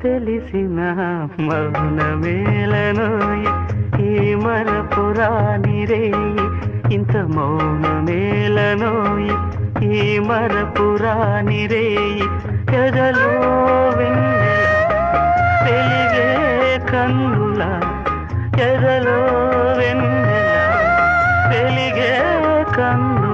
తెలిసిన మౌనమేలనోయి ఈ మరపురాని రేయి ఇంత మౌనమేలనోయి ఈ మరపురాని రేయి ఎదలో వెన్నెల వెలిగే కన్నుల ఎదలో వెన్నెల